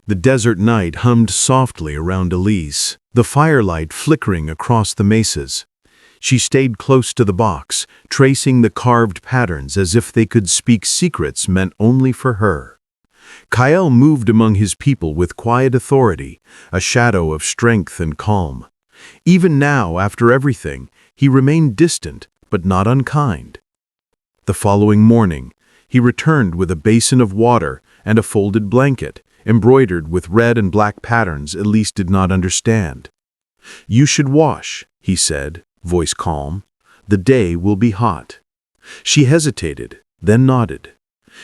The desert night hummed softly around Elise, the firelight flickering across the mesas. She stayed close to the box, tracing the carved patterns as if they could speak secrets meant only for her. Kyle moved among his people with quiet authority, a shadow of strength and calm. Even now, after everything, he remained distant, but not unkind. The following morning, he returned with a basin of water and a folded blanket, embroidered with red and black patterns Elise did not understand. "You should wash," he said, voice calm. "The day will be hot." She hesitated, then nodded.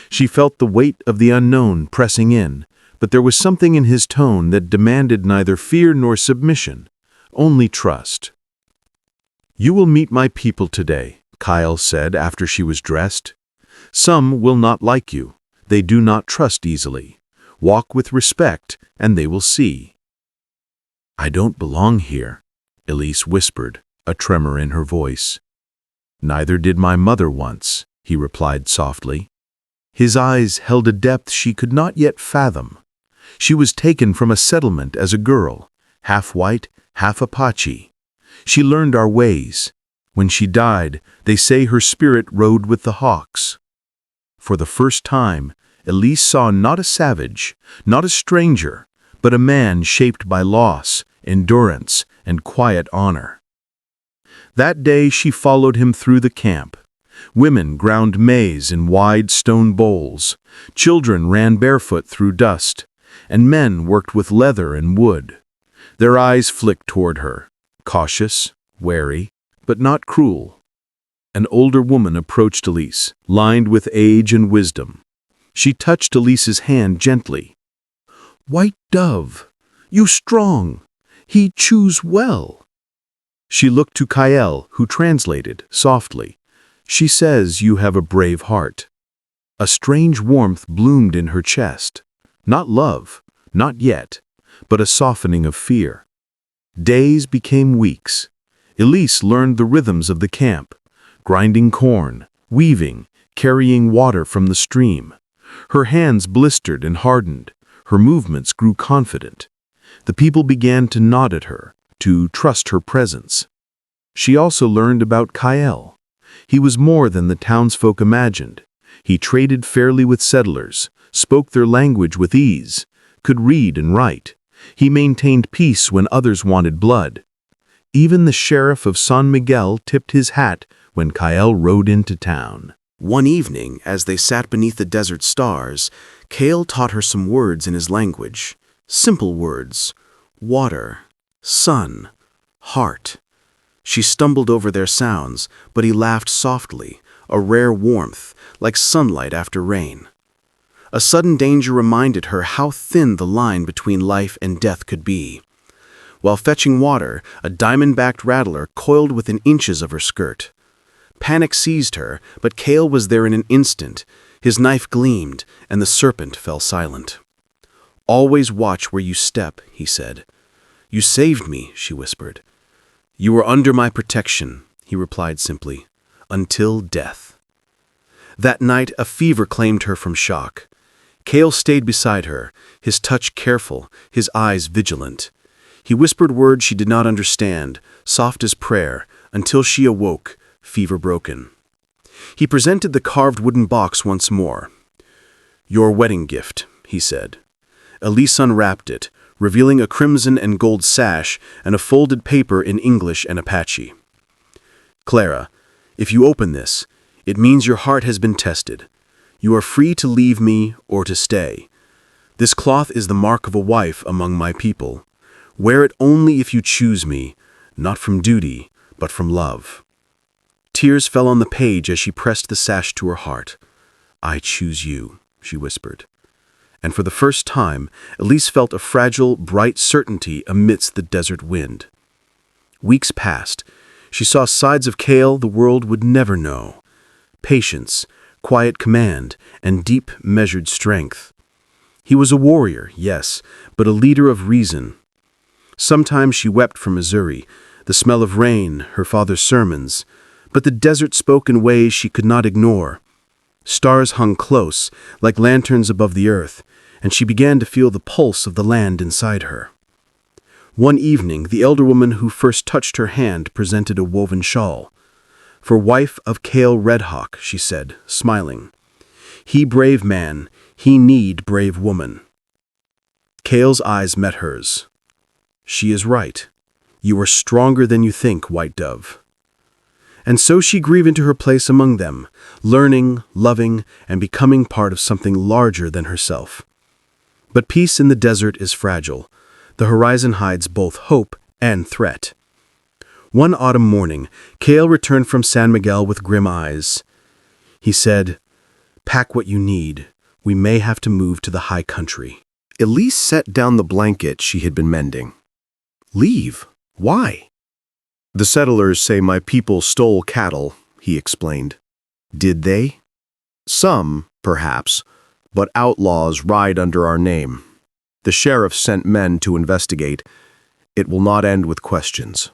She felt the weight of the unknown pressing in, but there was something in his tone that demanded neither fear nor submission, only trust. "You will meet my people today," Kyle said after she was dressed. "Some will not like you. They do not trust easily. Walk with respect, and they will see." "I don't belong here," Elise whispered, a tremor in her voice. "Neither did my mother once," he replied softly. His eyes held a depth she could not yet fathom. She was taken from a settlement as a girl, half white, half Apache. She learned our ways. When she died, they say her spirit rode with the hawks. For the first time, Elise saw not a savage, not a stranger, but a man shaped by loss, endurance, and quiet honor. That day she followed him through the camp. Women ground maize in wide stone bowls, children ran barefoot through dust, and men worked with leather and wood. Their eyes flicked toward her, cautious, wary, but not cruel. An older woman approached Elise, lined with age and wisdom. She touched Elise's hand gently. "White dove, you strong. He choose well." She looked to Kyle, who translated, softly. "She says you have a brave heart." A strange warmth bloomed in her chest. Not love, not yet, but a softening of fear. Days became weeks. Elise learned the rhythms of the camp, grinding corn, weaving, carrying water from the stream. Her hands blistered and hardened. Her movements grew confident. The people began to nod at her, to trust her presence. She also learned about Kyle. He was more than the townsfolk imagined. He traded fairly with settlers, spoke their language with ease, could read and write. He maintained peace when others wanted blood. Even the sheriff of San Miguel tipped his hat when Kyle rode into town. One evening, as they sat beneath the desert stars, Kale taught her some words in his language. Simple words: water, sun, heart. She stumbled over their sounds, but he laughed softly, a rare warmth, like sunlight after rain. A sudden danger reminded her how thin the line between life and death could be. While fetching water, a diamond-backed rattler coiled within inches of her skirt. Panic seized her, but Kale was there in an instant. His knife gleamed, and the serpent fell silent. "Always watch where you step," he said. "You saved me," she whispered. "You were under my protection," he replied simply, "until death." That night, a fever claimed her from shock. Kale stayed beside her, his touch careful, his eyes vigilant. He whispered words she did not understand, soft as prayer, until she awoke, fever broken. He presented the carved wooden box once more. "Your wedding gift," he said. Elise unwrapped it, revealing a crimson and gold sash and a folded paper in English and Apache. "Clara, if you open this, it means your heart has been tested. You are free to leave me or to stay. This cloth is the mark of a wife among my people. Wear it only if you choose me, not from duty, but from love." Tears fell on the page as she pressed the sash to her heart. "I choose you," she whispered. And for the first time, Elise felt a fragile, bright certainty amidst the desert wind. Weeks passed. She saw sides of Kale the world would never know. Patience, quiet command, and deep, measured strength. He was a warrior, yes, but a leader of reason. Sometimes she wept for Missouri, the smell of rain, her father's sermons, but the desert spoke in ways she could not ignore. Stars hung close, like lanterns above the earth, and she began to feel the pulse of the land inside her. One evening, the elder woman who first touched her hand presented a woven shawl. "For wife of Kale Redhawk," she said, smiling. "He brave man, he need brave woman." Kale's eyes met hers. "She is right. You are stronger than you think, white dove." And so she grew into her place among them, learning, loving, and becoming part of something larger than herself. But peace in the desert is fragile. The horizon hides both hope and threat. One autumn morning, Kale returned from San Miguel with grim eyes. He said, "Pack what you need. We may have to move to the high country." Elise set down the blanket she had been mending. "Leave? Why?" "The settlers say my people stole cattle," he explained. "Did they?" "Some, perhaps, but outlaws ride under our name. The sheriff sent men to investigate. It will not end with questions."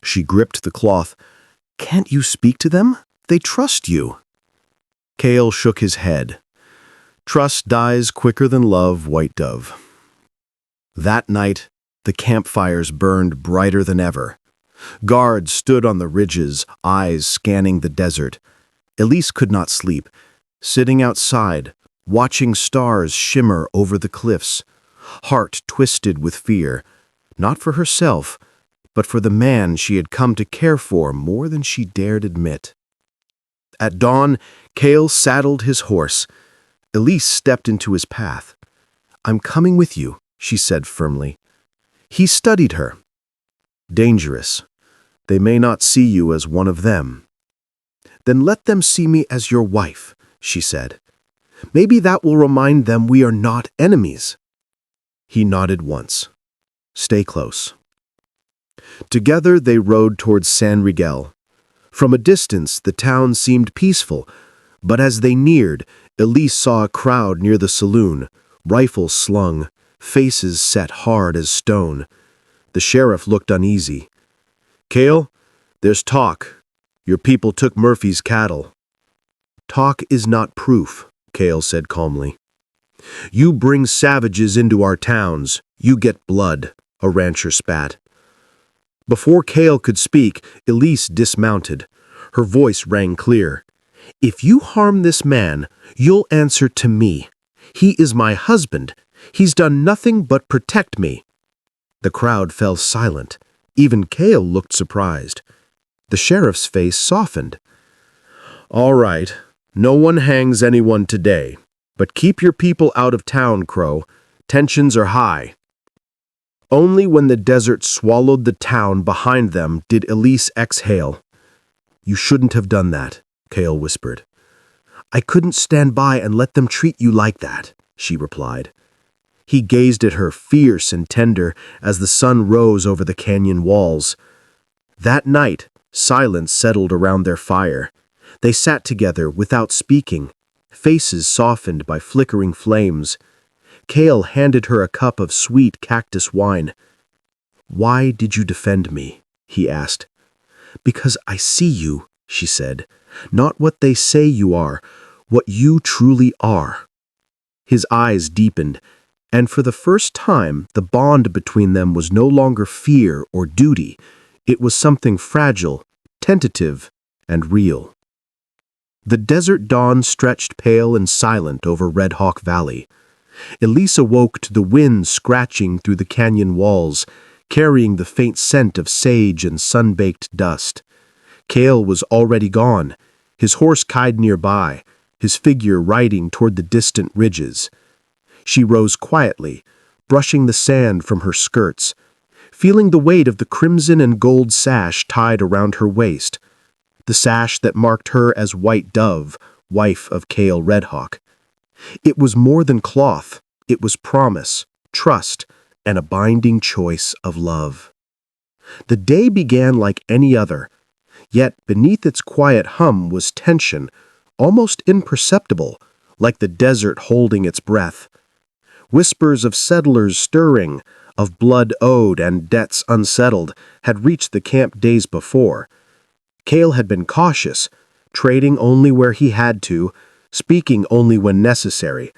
She gripped the cloth. "Can't you speak to them? They trust you." Kale shook his head. "Trust dies quicker than love, white dove." That night, the campfires burned brighter than ever. Guards stood on the ridges, eyes scanning the desert. Elise could not sleep, sitting outside, watching stars shimmer over the cliffs, heart twisted with fear, not for herself, but for the man she had come to care for more than she dared admit. At dawn, Kale saddled his horse. Elise stepped into his path. "I'm coming with you," she said firmly. He studied her. "Dangerous. They may not see you as one of them." "Then let them see me as your wife," she said. "Maybe that will remind them we are not enemies." He nodded once. "Stay close." Together they rode towards San Miguel. From a distance, the town seemed peaceful, but as they neared, Elise saw a crowd near the saloon, rifles slung, faces set hard as stone. The sheriff looked uneasy. "Kale, there's talk. Your people took Murphy's cattle." "Talk is not proof," Kale said calmly. "You bring savages into our towns, you get blood," a rancher spat. Before Kale could speak, Elise dismounted. Her voice rang clear. "If you harm this man, you'll answer to me. He is my husband. He's done nothing but protect me." The crowd fell silent. Even Kale looked surprised. The sheriff's face softened. "All right, no one hangs anyone today, but keep your people out of town, Crow. Tensions are high." Only when the desert swallowed the town behind them did Elise exhale. "You shouldn't have done that," Kale whispered. "I couldn't stand by and let them treat you like that," she replied. He gazed at her, fierce and tender, as the sun rose over the canyon walls. That night, silence settled around their fire. They sat together without speaking, faces softened by flickering flames. Kale handed her a cup of sweet cactus wine. "Why did you defend me?" he asked. "Because I see you," she said. "Not what they say you are, what you truly are." His eyes deepened, and for the first time the bond between them was no longer fear or duty. It was something fragile, tentative, and real. The desert dawn stretched pale and silent over Redhawk Valley. Elise awoke to the wind scratching through the canyon walls, carrying the faint scent of sage and sun-baked dust. Kale was already gone, his horse tied nearby, his figure riding toward the distant ridges. She rose quietly, brushing the sand from her skirts, feeling the weight of the crimson and gold sash tied around her waist, the sash that marked her as White Dove, wife of Kale Redhawk. It was more than cloth, it was promise, trust, and a binding choice of love. The day began like any other, yet beneath its quiet hum was tension, almost imperceptible, like the desert holding its breath. Whispers of settlers stirring, of blood owed and debts unsettled, had reached the camp days before. Kale had been cautious, trading only where he had to, speaking only when necessary.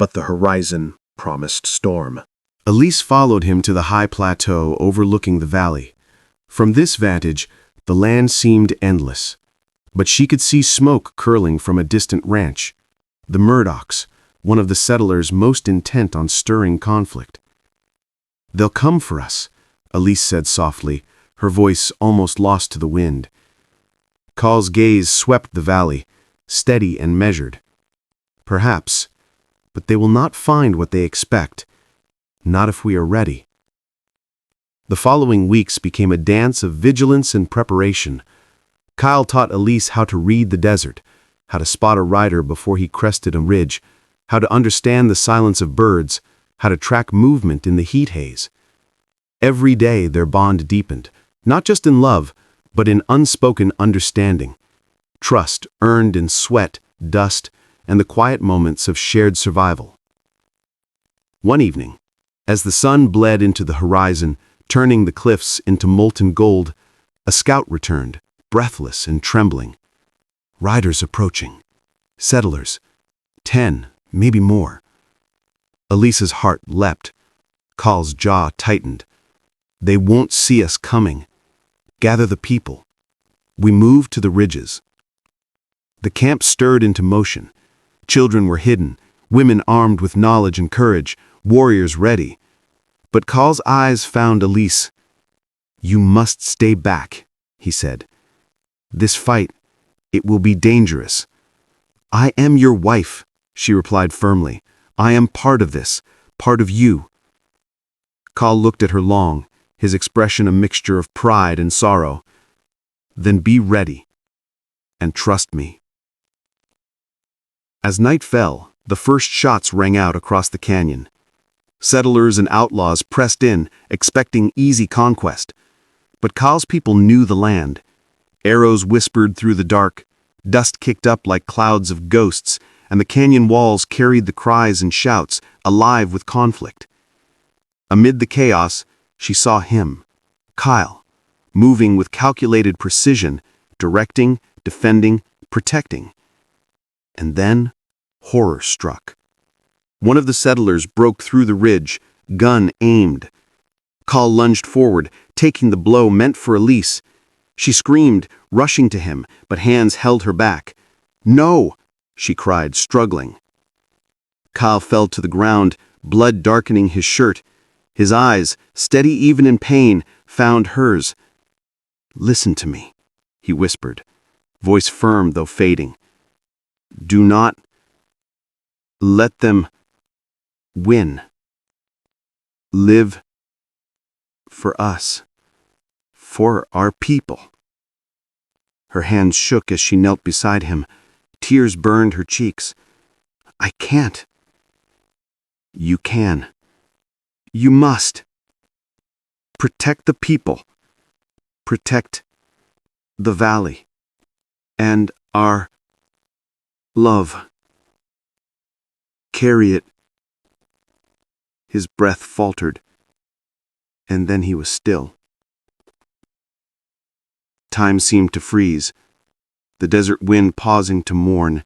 but the horizon promised storm. Elise followed him to the high plateau overlooking the valley. From this vantage, the land seemed endless, but she could see smoke curling from a distant ranch. The Murdochs, one of the settlers most intent on stirring conflict. "They'll come for us," Elise said softly, her voice almost lost to the wind. Call's gaze swept the valley, steady and measured. "Perhaps, but they will not find what they expect. Not if we are ready." The following weeks became a dance of vigilance and preparation. Kyle taught Elise how to read the desert, how to spot a rider before he crested a ridge, how to understand the silence of birds, how to track movement in the heat haze. Every day their bond deepened, not just in love, but in unspoken understanding. Trust earned in sweat, dust, and the quiet moments of shared survival. One evening, as the sun bled into the horizon, turning the cliffs into molten gold, a scout returned, breathless and trembling. Riders approaching. Settlers. 10, maybe more. Elise's heart leapt. Call's jaw tightened. "They won't see us coming. Gather the people." We moved to the ridges. The camp stirred into motion. Children were hidden, women armed with knowledge and courage, warriors ready. But Call's eyes found Elise. "You must stay back," he said. "This fight, it will be dangerous." "I am your wife," she replied firmly. "I am part of this, part of you." Call looked at her long, his expression a mixture of pride and sorrow. "Then be ready, and trust me." As night fell, the first shots rang out across the canyon. Settlers and outlaws pressed in, expecting easy conquest. But Call's people knew the land. Arrows whispered through the dark, dust kicked up like clouds of ghosts, and the canyon walls carried the cries and shouts, alive with conflict. Amid the chaos, she saw him, Kyle, moving with calculated precision, directing, defending, protecting. And then, horror struck. One of the settlers broke through the ridge, gun aimed. Call lunged forward, taking the blow meant for Elise. She screamed, rushing to him, but hands held her back. "No!" she cried, struggling. Kyle fell to the ground, blood darkening his shirt. His eyes, steady even in pain, found hers. "Listen to me," he whispered, voice firm though fading. "Do not let them win. Live for us, for our people." Her hands shook as she knelt beside him. Tears burned her cheeks. "I can't." "You can. You must. Protect the people. Protect the valley. And our love. Carry it." His breath faltered, and then he was still. Time seemed to freeze, the desert wind pausing to mourn.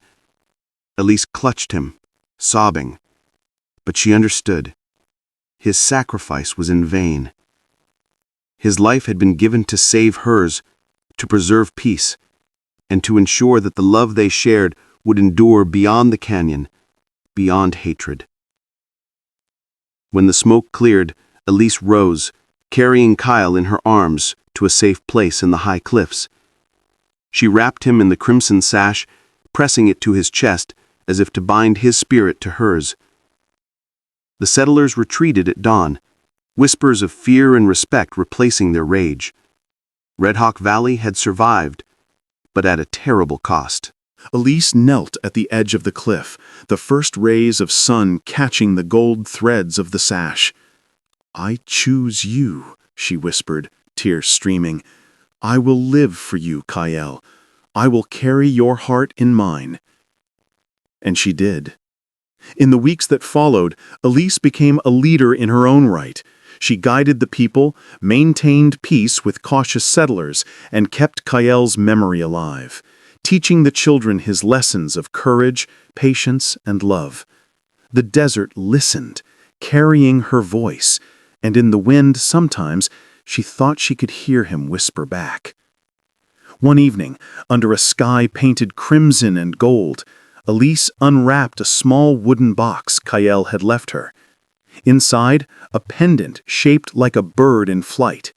Elise clutched him, sobbing, but she understood. His sacrifice was in vain. His life had been given to save hers, to preserve peace, and to ensure that the love they shared would endure beyond the canyon, beyond hatred. When the smoke cleared, Elise rose, carrying Kyle in her arms to a safe place in the high cliffs. She wrapped him in the crimson sash, pressing it to his chest as if to bind his spirit to hers. The settlers retreated at dawn, whispers of fear and respect replacing their rage. Redhawk Valley had survived, but at a terrible cost. Elise knelt at the edge of the cliff, the first rays of sun catching the gold threads of the sash. "I choose you," she whispered, tears streaming. "I will live for you, Kyle. I will carry your heart in mine." And she did. In the weeks that followed, Elise became a leader in her own right. She guided the people, maintained peace with cautious settlers, and kept Kyle's memory alive, teaching the children his lessons of courage, patience, and love. The desert listened, carrying her voice, and in the wind sometimes she thought she could hear him whisper back. One evening, under a sky painted crimson and gold, Elise unwrapped a small wooden box Kael had left her. Inside, a pendant shaped like a bird in flight.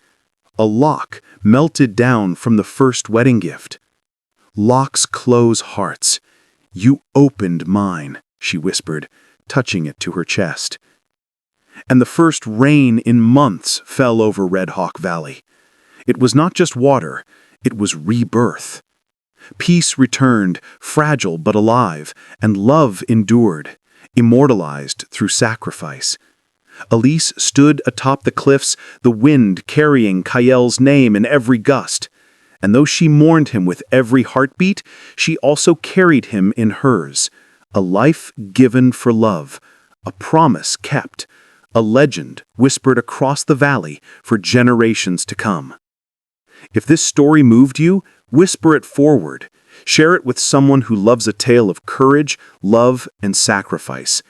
A lock melted down from the first wedding gift. Locks close hearts. You opened mine, she whispered, touching it to her chest. And the first rain in months fell over Redhawk Valley. It was not just water, it was rebirth. Peace returned, fragile but alive, and love endured, immortalized through sacrifice. Elise stood atop the cliffs, the wind carrying Kael's name in every gust. And though she mourned him with every heartbeat, she also carried him in hers. A life given for love, a promise kept, a legend whispered across the valley for generations to come. If this story moved you, whisper it forward. Share it with someone who loves a tale of courage, love, and sacrifice.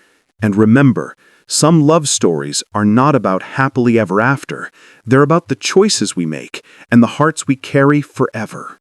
And remember, some love stories are not about happily ever after. They're about the choices we make and the hearts we carry forever.